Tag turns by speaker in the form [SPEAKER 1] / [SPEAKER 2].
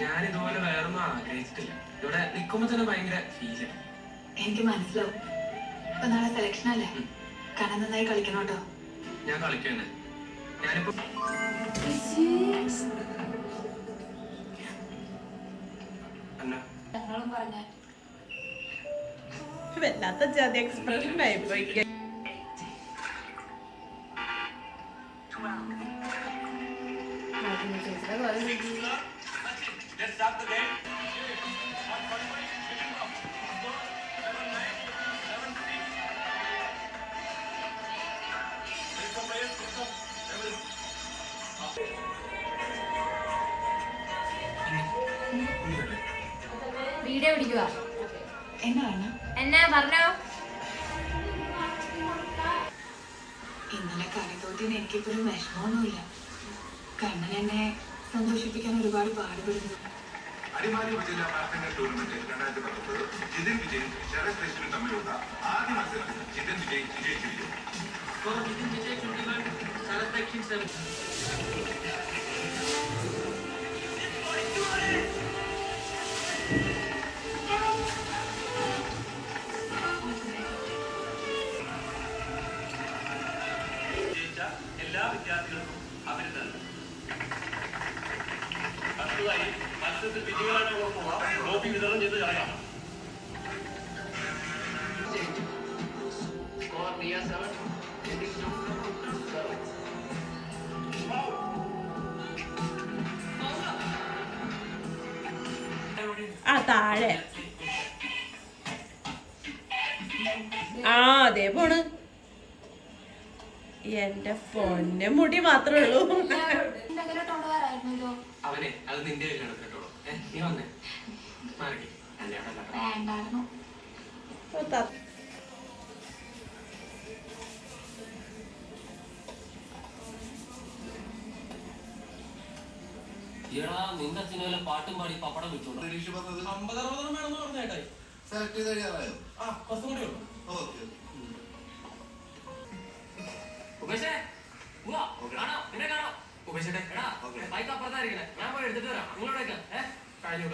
[SPEAKER 1] ഞാനിതുപോലെ വേറൊന്നും ആഗ്രഹിച്ചിട്ടില്ല. ഇവിടെ നിൽക്കുമ്പോ തന്നെ ഭയങ്കര ഫീല്.
[SPEAKER 2] എനിക്ക് മനസ്സിലാവും. ഇപ്പൊ നാളെ സെലക്ഷൻ അല്ലേ? കണ്ണൻ നന്നായി കളിക്കണം കേട്ടോ.
[SPEAKER 1] ഞാൻ കളിക്കണേ. ഞാനിപ്പോ
[SPEAKER 3] വല്ലാത്ത ജാതി എക്സ്പ്രഷൻ ആയിപ്പോയി.
[SPEAKER 2] വീഡിയോ പിടിക്കുക. എന്നാ പറഞ്ഞോ? ഇന്നലെ കളിത്തോറ്റിന് എനിക്കിപ്പോഴും വിഷമമൊന്നുമില്ല. കണ്ണൻ എന്നെ സന്തോഷിപ്പിക്കാൻ ഒരുപാട് പാടുപെടുന്നു.
[SPEAKER 4] അടിമാലി ഉപജില്ലാ ബാഡ്മിന്റൺ ടൂർണമെന്റ് 2019 ജിതിൻ വിജയൻ ശരത് കൃഷ്ണനും തമ്മിലുള്ള ആദ്യ മത്സരത്തിൽ ജിതിൻ വിജയ് വിജയിച്ചിരിക്കുന്നു.
[SPEAKER 5] എല്ലാ വിദ്യാർത്ഥികൾക്കും അഭിനന്ദനം. അടുത്തതായി മത്സരത്തിൽ വിജയികളായിട്ടുള്ള ട്രോഫി വിതരണം ചെയ്ത് കളയാം.
[SPEAKER 3] ആ താഴെ അതേ പോണ്. എന്റെ പൊന്നെ മുടി മാത്രമേ ഉള്ളൂ.
[SPEAKER 1] അവനെ അത് നിന്റെ കല്യാണത്തിനോ നീ വന്നേ മാറി കല്യാണം.
[SPEAKER 6] നിന്റെ സിനിമയിലെ പാട്ടും പാടി പപ്പടം വെച്ചോളൂ. 50-60 വേണമെന്ന് പറഞ്ഞേട്ടായി.
[SPEAKER 4] സെലക്ട് ചെയ്ത് കഴിയാറായോ?
[SPEAKER 6] കുറച്ചും കൂടി ഉള്ളു. ഉപേഷേ കാണാം, നിന്നെ കാണാം. ഉപേഷേട്ടെ ബൈക്ക് അപ്പുറത്തായിരിക്കണേ. ഞാൻ പോയി എടുത്തിട്ട് വരാം. നിങ്ങളോടൊക്കെ
[SPEAKER 4] കഴിഞ്ഞു.